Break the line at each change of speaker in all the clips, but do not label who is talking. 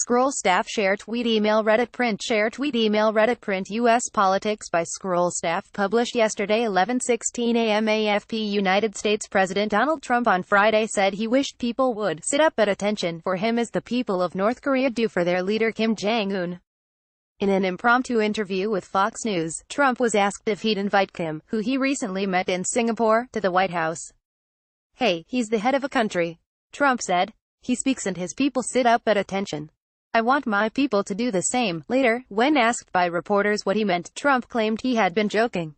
Scroll staff share tweet email Reddit print share tweet email Reddit print U.S. Politics by Scroll staff published yesterday 11:16 a.m. AFP United States President Donald Trump on Friday said he wished people would sit up at attention for him as the people of North Korea do for their leader Kim Jong-un. In an impromptu interview with Fox News, Trump was asked if he'd invite Kim, who he recently met in Singapore, to the White House. "Hey, he's the head of a country," Trump said. "He speaks and his people sit up at attention. I want my people to do the same." Later, when asked by reporters what he meant, Trump claimed he had been joking.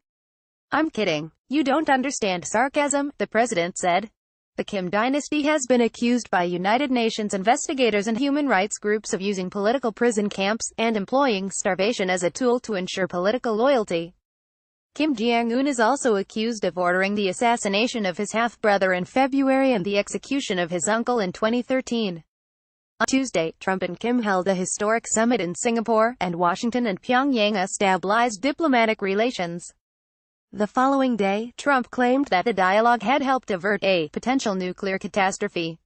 "I'm kidding. You don't understand sarcasm," the president said. The Kim dynasty has been accused by United Nations investigators and human rights groups of using political prison camps and employing starvation as a tool to ensure political loyalty. Kim Jong-un is also accused of ordering the assassination of his half-brother in February and the execution of his uncle in 2013. On Tuesday, Trump and Kim held a historic summit in Singapore, and Washington and Pyongyang stabilized diplomatic relations. The following day, Trump claimed that the dialogue had helped avert a potential nuclear catastrophe.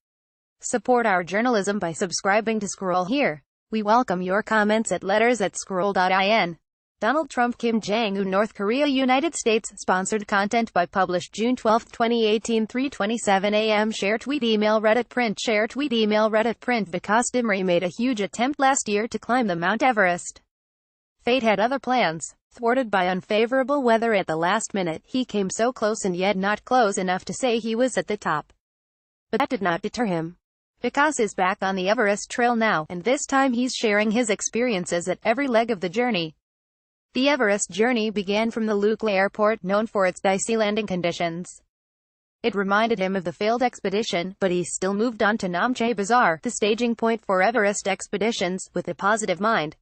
Support our journalism by subscribing to Scroll here. We welcome your comments at letters@scroll.in. Donald Trump Kim Jong-un North Korea United States sponsored content by published June 12, 2018 3:27 a.m. Share tweet email Reddit print share tweet email Reddit print Vikas Dimri made a huge attempt last year to climb the Mount Everest. Fate had other plans. Thwarted by unfavorable weather at the last minute, he came so close and yet not close enough to say he was at the top. But that did not deter him. Vikas is back on the Everest Trail now, and this time he's sharing his experiences at every leg of the journey. The Everest journey began from the Lukla airport, known for its dicey landing conditions. It reminded him of the failed expedition, but he still moved on to Namche Bazaar, the staging point for Everest expeditions, with a positive mind.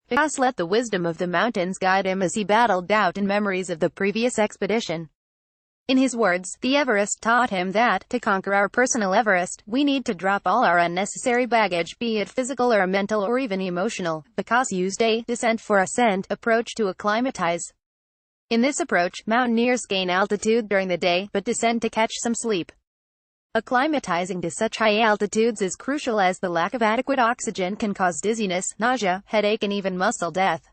Vikas let the wisdom of the mountains guide him as he battled doubt and memories of the previous expedition. In his words, the Everest taught him that, to conquer our personal Everest, we need to drop all our unnecessary baggage, be it physical or mental or even emotional. Vikas used a descent for ascent approach to acclimatize. In this approach, mountaineers gain altitude during the day, but descend to catch some sleep. Acclimatizing to such high altitudes is crucial as the lack of adequate oxygen can cause dizziness, nausea, headache and even muscle death.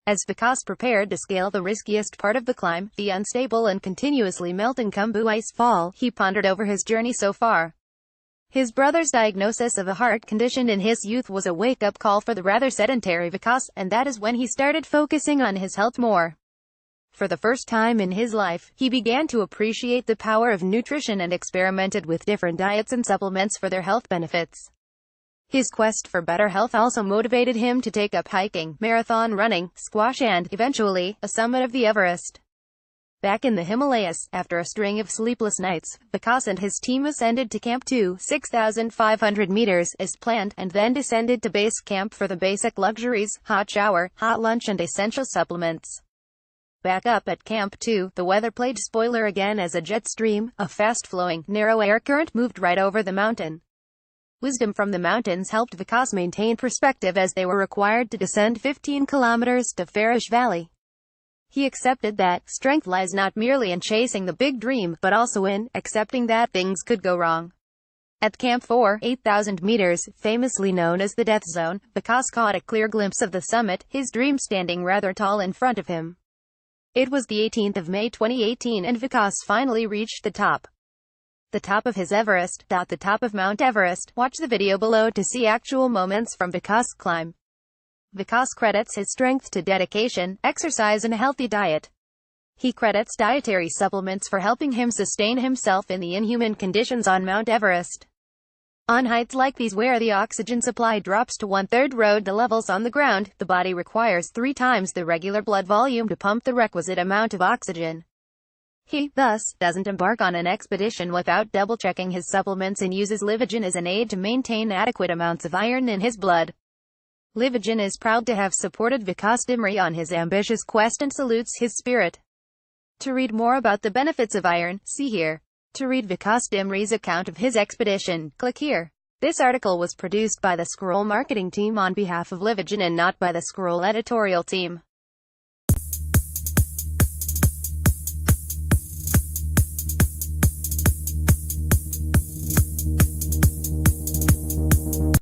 As Vikas prepared to scale the riskiest part of the climb, the unstable and continuously melting Khumbu ice fall, he pondered over his journey so far. His brother's diagnosis of a heart condition in his youth was a wake-up call for the rather sedentary Vikas, and that is when he started focusing on his health more. For the first time in his life, he began to appreciate the power of nutrition and experimented with different diets and supplements for their health benefits. His quest for better health also motivated him to take up hiking, marathon running, squash and, eventually, a summit of the Everest. Back in the Himalayas, after a string of sleepless nights, Vikas and his team ascended to Camp 2, 6,500 meters, as planned, and then descended to base camp for the basic luxuries, hot shower, hot lunch and essential supplements. Back up at Camp 2, the weather played spoiler again as a jet stream, a fast-flowing, narrow air current moved right over the mountain. Wisdom from the mountains helped Vikas maintain perspective as they were required to descend 15 kilometers to Farish Valley. He accepted that strength lies not merely in chasing the big dream, but also in accepting that things could go wrong. At Camp 4, 8,000 meters, famously known as the Death Zone, Vikas caught a clear glimpse of the summit, his dream standing rather tall in front of him. It was the 18th of May 2018 and Vikas finally reached the top. The top of his Everest. The top of Mount Everest. Watch the video below to see actual moments from Vikas' climb. Vikas credits his strength to dedication, exercise and a healthy diet. He credits dietary supplements for helping him sustain himself in the inhuman conditions on Mount Everest. On heights like these where the oxygen supply drops to 1/3 road levels on the ground, the body requires 3 times the regular blood volume to pump the requisite amount of oxygen. He, thus, doesn't embark on an expedition without double-checking his supplements and uses Livogen as an aid to maintain adequate amounts of iron in his blood. Livogen is proud to have supported Vikas Dimri on his ambitious quest and salutes his spirit. To read more about the benefits of iron, see here. To read Vikas Dimri's account of his expedition, click here. This article was produced by the Scroll marketing team on behalf of Livogen and not by the Scroll editorial team.